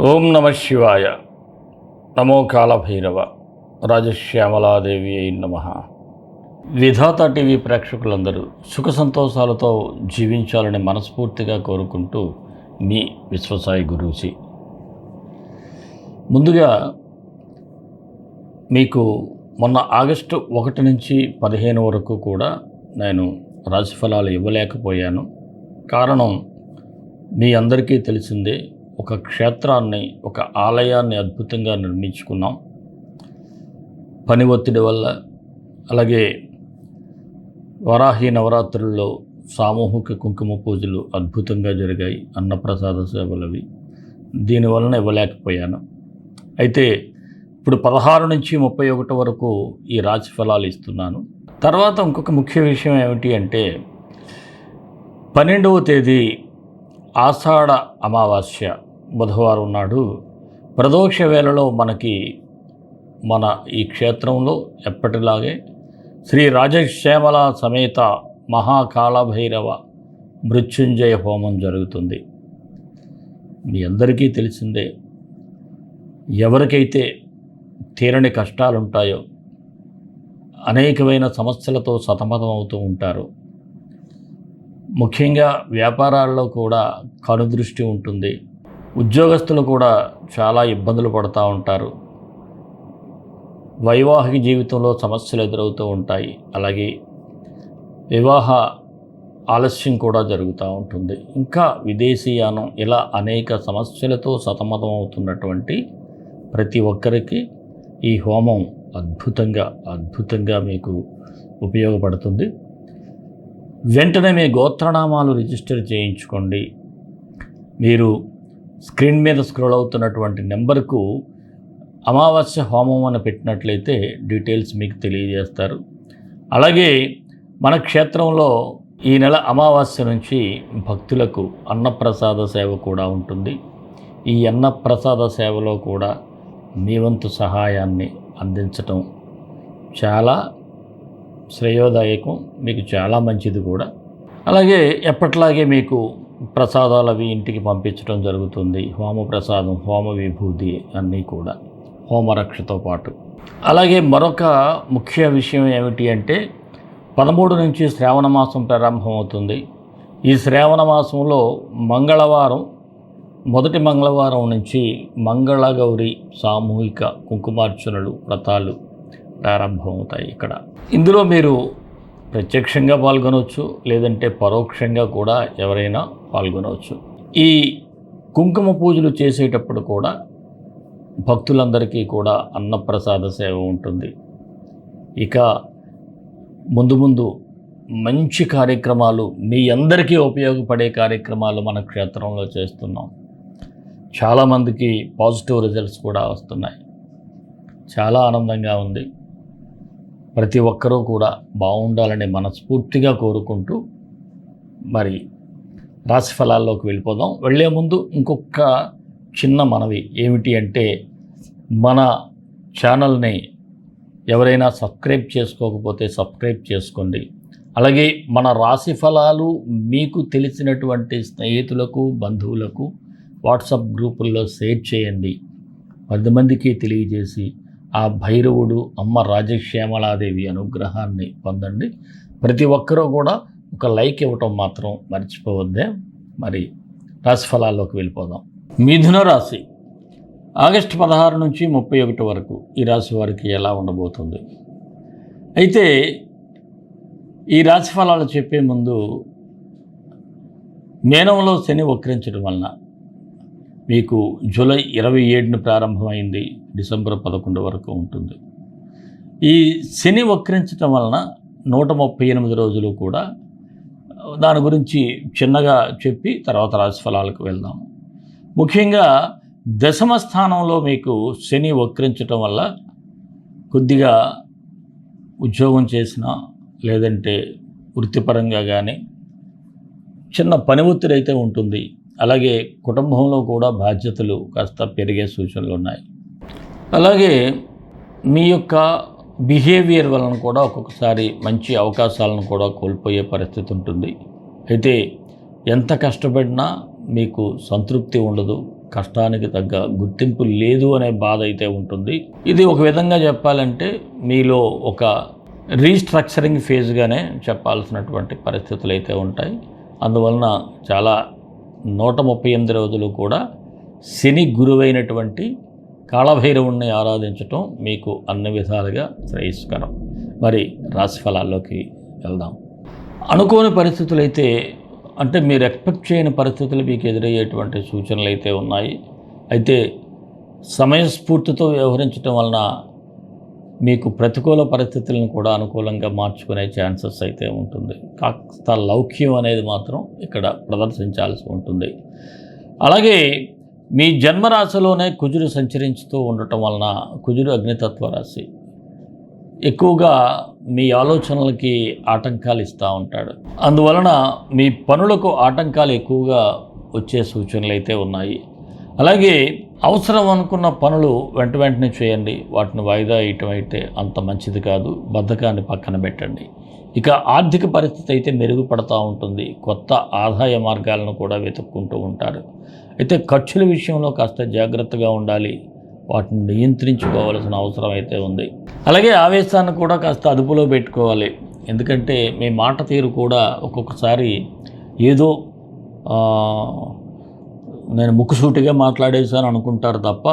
ఓం నమ శివాయ. నమో కాళభైరవ. రాజశ్యామలాదేవి అయి నమ. విధాత టీవీ ప్రేక్షకులందరూ సుఖ సంతోషాలతో జీవించాలని మనస్ఫూర్తిగా కోరుకుంటూ మీ విశ్వసాయి గురూజీ. ముందుగా మీకు మొన్న ఆగస్టు 1 నుంచి 15 వరకు కూడా నేను రాశిఫలాలు ఇవ్వలేకపోయాను. కారణం మీ అందరికీ తెలిసిందే. ఒక క్షేత్రాన్ని, ఒక ఆలయాన్ని అద్భుతంగా నిర్మించుకున్నాం. పని ఒత్తిడి వల్ల, అలాగే వరాహి నవరాత్రుల్లో సామూహిక కుంకుమ పూజలు అద్భుతంగా జరిగాయి, అన్నప్రసాద సేవలవి. దీనివలన ఇవ్వలేకపోయాను. అయితే ఇప్పుడు 16 నుంచి 31 వరకు ఈ రాశి ఫలాలు ఇస్తున్నాను. తర్వాత ఇంకొక ముఖ్య విషయం ఏమిటి అంటే 12వ తేదీ ఆషాఢ అమావాస్య బుధవారం నాడు ప్రదోష వేళలో మన ఈ క్షేత్రంలో ఎప్పటిలాగే శ్రీ రాజశ్యామల సమేత మహాకాళభైరవ మృత్యుంజయ హోమం జరుగుతుంది. మీ అందరికీ తెలిసిందే. ఎవరికైతే తీరని కష్టాలుంటాయో, అనేకమైన సమస్యలతో సతమతం అవుతూ ఉంటారు. ముఖ్యంగా వ్యాపారాల్లో కూడా కనుదృష్టి ఉంటుంది. ఉద్యోగస్తులు కూడా చాలా ఇబ్బందులు పడుతూ ఉంటారు. వైవాహిక జీవితంలో సమస్యలు ఎదురవుతూ ఉంటాయి. అలాగే వివాహ ఆలస్యం కూడా జరుగుతూ ఉంటుంది. ఇంకా విదేశీయానం, ఇలా అనేక సమస్యలతో సతమతం అవుతున్నటువంటి ప్రతి ఒక్కరికి ఈ హోమం అద్భుతంగా మీకు ఉపయోగపడుతుంది. వెంటనే మీ గోత్రనామాలు రిజిస్టర్ చేయించుకోండి. మీరు స్క్రీన్ మీద స్క్రోల్ అవుతున్నటువంటి నెంబర్కు అమావాస్య హోమం అని పెట్టినట్లయితే డీటెయిల్స్ మీకు తెలియజేస్తారు. అలాగే మన క్షేత్రంలో ఈ నెల అమావాస్య నుంచి భక్తులకు అన్నప్రసాద సేవ కూడా ఉంటుంది. ఈ అన్నప్రసాద సేవలో కూడా మీ వంతు సహాయాన్ని అందించటం చాలా శ్రేయోదాయకం, మీకు చాలా మంచిది కూడా. అలాగే ఎప్పట్లాగే మీకు ప్రసాదాలు అవి ఇంటికి పంపించడం జరుగుతుంది. హోమ ప్రసాదం, హోమ విభూతి అన్నీ కూడా, హోమరక్షతో పాటు. అలాగే మరొక ముఖ్య విషయం ఏమిటి అంటే 13 నుంచి శ్రావణ మాసం ప్రారంభమవుతుంది. ఈ శ్రావణ మాసంలో మంగళవారం, మొదటి మంగళవారం నుంచి మంగళగౌరి సామూహిక కుంకుమార్చనలు, వ్రతాలు ప్రారంభమవుతాయి ఇక్కడ. ఇందులో మీరు ప్రత్యక్షంగా పాల్గొనవచ్చు, లేదంటే పరోక్షంగా కూడా ఎవరైనా పాల్గొనవచ్చు. ఈ కుంకుమ పూజలు చేసేటప్పుడు కూడా భక్తులందరికీ కూడా అన్నప్రసాద సేవ ఉంటుంది. ఇక ముందు మంచి కార్యక్రమాలు, మీ అందరికీ ఉపయోగపడే కార్యక్రమాలు మన క్షేత్రంలో చేస్తున్నాం. చాలామందికి పాజిటివ్ రిజల్ట్స్ కూడా వస్తున్నాయి. చాలా ఆనందంగా ఉంది. ప్రతి ఒక్కరూ కూడా బాగుండాలని మనస్ఫూర్తిగా కోరుకుంటూ మరి రాశి ఫలాల్లోకి వెళ్ళిపోదాం. వెళ్ళే ముందు ఇంకొక చిన్న మనవి ఏమిటి అంటే, మన ఛానల్ని ఎవరైనా సబ్స్క్రైబ్ చేసుకోకపోతే సబ్స్క్రైబ్ చేసుకోండి. అలాగే మన రాశి ఫలాలు మీకు తెలిసినటువంటి స్నేహితులకు, బంధువులకు వాట్సాప్ గ్రూపుల్లో షేర్ చేయండి. 10 మందికి తెలియజేసి ఆ భైరవుడు, అమ్మ రాజశ్యామలాదేవి అనుగ్రహాన్ని పొందండి. ప్రతి ఒక్కరూ కూడా ఒక లైక్ ఇవ్వటం మాత్రం మర్చిపోవద్దే. మరి రాశి ఫలాల్లోకి వెళ్ళిపోదాం. మిథున రాశి ఆగస్టు 16 నుంచి 31 వరకు ఈ రాశి వారికి ఎలా ఉండబోతుంది? అయితే ఈ రాశి ఫలాలు చెప్పే ముందు, మీనంలో శని వక్రించడం వలన మీకు జూలై 27న ప్రారంభమైంది, డిసెంబర్ 11 వరకు ఉంటుంది. ఈ శని వక్రించడం వలన 138 రోజులు కూడా దాని గురించి చిన్నగా చెప్పి తర్వాత రాశి ఫలాలకు వెళ్దాం. ముఖ్యంగా దశమ స్థానంలో మీకు శని వక్రించటం వల్ల కొద్దిగా ఉద్యోగం చేసినా, లేదంటే వృత్తిపరంగా కానీ చిన్న పని ఒత్తిడి అయితే ఉంటుంది. అలాగే కుటుంబంలో కూడా బాధ్యతలు కాస్త పెరిగే సూచనలు ఉన్నాయి. అలాగే మీ యొక్క బిహేవియర్ వలన కూడా ఒక్కొక్కసారి మంచి అవకాశాలను కూడా కోల్పోయే పరిస్థితి ఉంటుంది. అయితే ఎంత కష్టపడినా మీకు సంతృప్తి ఉండదు, కష్టానికి తగ్గ గుర్తింపు లేదు అనే బాధ అయితే ఉంటుంది. ఇది ఒక విధంగా చెప్పాలంటే మీలో ఒక రీస్ట్రక్చరింగ్ ఫేజ్గానే చెప్పాల్సినటువంటి పరిస్థితులు అయితే ఉంటాయి. అందువలన చాలా 138 రోజులు కూడా శని గురువైనటువంటి కాళభైరవుణ్ణి ఆరాధించటం మీకు అన్ని విధాలుగా శ్రేయస్కరం. మరి రాశి ఫలాల్లోకి వెళ్దాం. అనుకోని పరిస్థితులు అయితే అంటే మీరు ఎక్స్పెక్ట్ చేయని పరిస్థితులు మీకు ఎదురయ్యేటువంటి సూచనలు అయితే ఉన్నాయి. అయితే సమయస్ఫూర్తితో వ్యవహరించడం వలన మీకు ప్రతికూల పరిస్థితులను కూడా అనుకూలంగా మార్చుకునే ఛాన్సెస్ అయితే ఉంటుంది. కాస్త లౌక్యం అనేది మాత్రం ఇక్కడ ప్రదర్శించాల్సి ఉంటుంది. అలాగే మీ జన్మరాశిలోనే కుజుడు సంచరించుతూ ఉండటం వలన, కుజుడు అగ్నితత్వ రాశి, ఎక్కువగా మీ ఆలోచనలకి ఆటంకాలు ఇస్తూ ఉంటాడు. అందువలన మీ పనులకు ఆటంకాలు ఎక్కువగా వచ్చే సూచనలు అయితే ఉన్నాయి. అలాగే అవసరం అనుకున్న పనులు వెంటనే చేయండి. వాటిని వాయిదా వేయటం అయితే అంత మంచిది కాదు. బద్ధకాన్ని పక్కన పెట్టండి. ఇక ఆర్థిక పరిస్థితి అయితే మెరుగుపడతా ఉంటుంది. కొత్త ఆదాయ మార్గాలను కూడా వెతుక్కుంటూ ఉంటారు. అయితే ఖర్చుల విషయంలో కాస్త జాగ్రత్తగా ఉండాలి. వాటిని నియంత్రించుకోవాల్సిన అవసరం అయితే ఉంది. అలాగే ఆవేశాన్ని కూడా కాస్త అదుపులో పెట్టుకోవాలి. ఎందుకంటే మీ మాట తీరు కూడా ఒక్కొక్కసారి ఏదో నేను ముక్కుసూటిగా మాట్లాడేశాను అనుకుంటారు తప్ప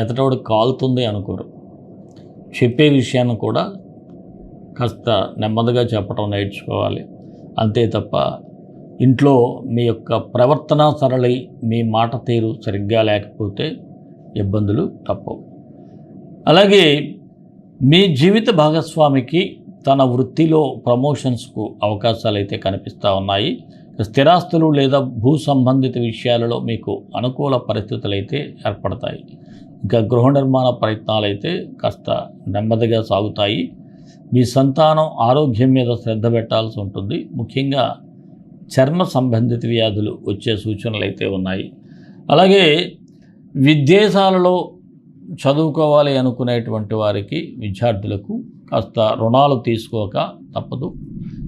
ఎతటోడికి కాలుతుంది అనుకోరు. చెప్పే విషయాన్ని కూడా కాస్త నెమ్మదిగా చెప్పడం నేర్చుకోవాలి. అంతే తప్ప ఇంట్లో మీ యొక్క ప్రవర్తన సరళి, మీ మాట తీరు సరిగ్గా లేకపోతే ఇబ్బందులు తప్పవు. అలాగే మీ జీవిత భాగస్వామికి తన వృత్తిలో ప్రమోషన్స్కు అవకాశాలు అయితే కనిపిస్తూ ఉన్నాయి. స్థిరాస్తులు లేదా భూ సంబంధిత విషయాలలో మీకు అనుకూల పరిస్థితులు అయితే ఏర్పడతాయి. ఇంకా గృహ నిర్మాణ ప్రయత్నాలు అయితే కాస్త నెమ్మదిగా సాగుతాయి. మీ సంతానం ఆరోగ్యం మీద శ్రద్ధ పెట్టాల్సి ఉంటుంది. ముఖ్యంగా చర్మ సంబంధిత వ్యాధులు వచ్చే సూచనలు అయితే ఉన్నాయి. అలాగే విదేశాలలో చదువుకోవాలి అనుకునేటువంటి వారికి, విద్యార్థులకు కాస్త రుణాలు తీసుకోక తప్పదు.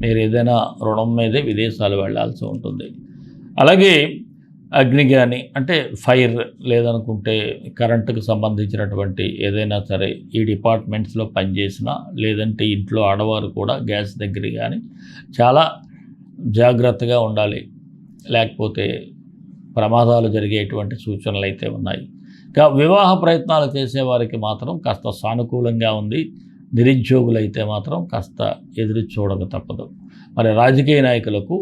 మీరు ఏదైనా రుణం మీదే విదేశాలు వెళ్ళాల్సి ఉంటుంది. అలాగే అగ్ని కానీ అంటే ఫైర్, లేదనుకుంటే కరెంటుకు సంబంధించినటువంటి ఏదైనా సరే ఈ డిపార్ట్మెంట్స్లో పనిచేసినా, లేదంటే ఇంట్లో ఆడవారు కూడా గ్యాస్ దగ్గర కానీ చాలా జాగ్రత్తగా ఉండాలి. లేకపోతే ప్రమాదాలు జరిగేటువంటి సూచనలు అయితే ఉన్నాయి. ఇంకా వివాహ ప్రయత్నాలు చేసేవారికి మాత్రం కాస్త సానుకూలంగా ఉంది. నిరుద్యోగులైతే మాత్రం కాస్త ఎదురు చూడక తప్పదు. మరి రాజకీయ నాయకులకు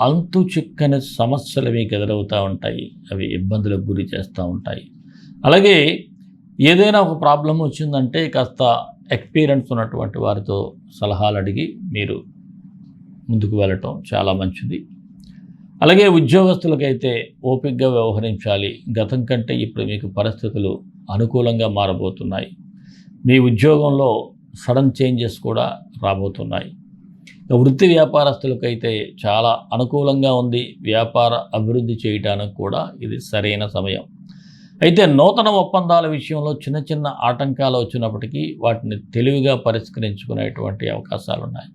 అంతు చిక్కని సమస్యలు మీకు ఎదురవుతూ ఉంటాయి. అవి ఇబ్బందులకు గురి చేస్తూ ఉంటాయి. అలాగే ఏదైనా ఒక ప్రాబ్లం వచ్చిందంటే కాస్త ఎక్స్పీరియన్స్ ఉన్నటువంటి వారితో సలహాలు అడిగి మీరు ముందుకు వెళ్ళటం చాలా మంచిది. అలాగే ఉద్యోగస్తులకైతే ఓపికగా వ్యవహరించాలి. గతం కంటే ఇప్పుడు మీకు పరిస్థితులు అనుకూలంగా మారబోతున్నాయి. మీ ఉద్యోగంలో సడన్ చేంజెస్ కూడా రాబోతున్నాయి. వృత్తి వ్యాపారస్తులకైతే చాలా అనుకూలంగా ఉంది. వ్యాపార అభివృద్ధి చేయడానికి కూడా ఇది సరైన సమయం. అయితే నూతన ఒప్పందాల విషయంలో చిన్న చిన్న ఆటంకాలు వచ్చినప్పటికీ వాటిని తెలివిగా పరిష్కరించుకునేటువంటి అవకాశాలు ఉన్నాయి.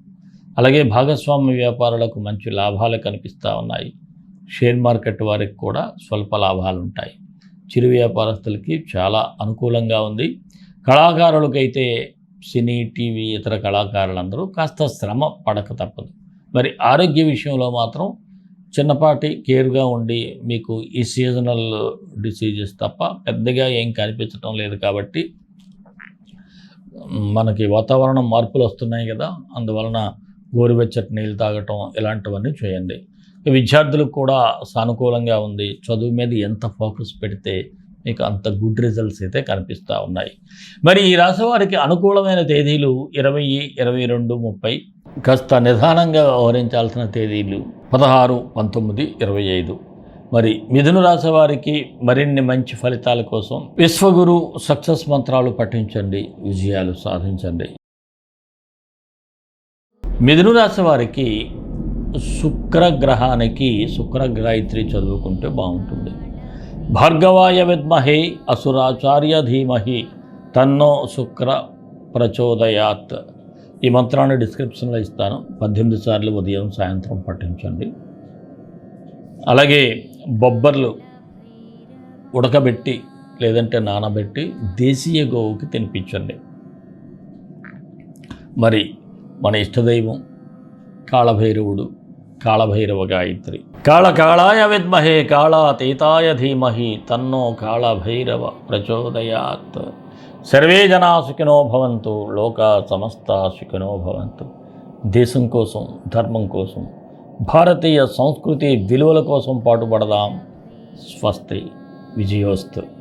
అలాగే భాగస్వామ్య వ్యాపారులకు మంచి లాభాలు కనిపిస్తూ ఉన్నాయి. షేర్ మార్కెట్ వారికి కూడా స్వల్ప లాభాలు ఉంటాయి. చిరు వ్యాపారస్తులకి చాలా అనుకూలంగా ఉంది. కళాకారులకైతే సినీ, టీవీ, ఇతర కళాకారులందరూ కాస్త శ్రమ పడక తప్పదు. మరి ఆరోగ్య విషయంలో మాత్రం చిన్నపాటి కేర్గా ఉండి మీకు ఈ సీజనల్ డిసీజెస్ తప్ప పెద్దగా ఏం కనిపించడం లేదు. కాబట్టి మనకి వాతావరణం మార్పులు వస్తున్నాయి కదా, అందువలన గోరువెచ్చటి నీళ్ళు తాగటం ఇలాంటివన్నీ చేయండి. విద్యార్థులకు కూడా సానుకూలంగా ఉంది. చదువు మీద ఎంత ఫోకస్ పెడితే మీకు అంత గుడ్ రిజల్ట్స్ అయితే కనిపిస్తూ ఉన్నాయి. మరి ఈ రాశి వారికి అనుకూలమైన తేదీలు 20, 22, 30. కాస్త నిదానంగా వ్యవహరించాల్సిన తేదీలు 16, 19, 25. మరి మిథున రాశి వారికి మరిన్ని మంచి ఫలితాల కోసం విశ్వగురు సక్సెస్ మంత్రాలు పఠించండి, విజయాలు సాధించండి. మిథున రాశి వారికి శుక్రగ్రహానికి శుక్రగాయత్రి చదువుకుంటే బాగుంటుంది. భార్గవాయ విద్మహే అసురాచార్య ధీమహి తన్నో శుక్ర ప్రచోదయాత్. ఈ మంత్రాన్ని డిస్క్రిప్షన్లో ఇస్తాను. 18 సార్లు ఉదయం సాయంత్రం పఠించండి. అలాగే బొబ్బర్లు ఉడకబెట్టి లేదంటే నానబెట్టి దేశీయ గోవుకి తినిపించండి. మరి మన ఇష్టదైవం కాళభైరవుడు, కాళభైరవ గాయత్రి. కాళకాళాయ విద్మహే కాళాతీతాయ ధీమహి తన్నో కాళభైరవ ప్రచోదయాత్. సర్వే జనా సుఖినో భవంతు, లోకా సమస్తా సుఖినో భవంతు. దేశం కోసం, ధర్మం కోసం, భారతీయ సంస్కృతి విలువల కోసం పాటుపడదాం. స్వస్తి. విజయోస్తు.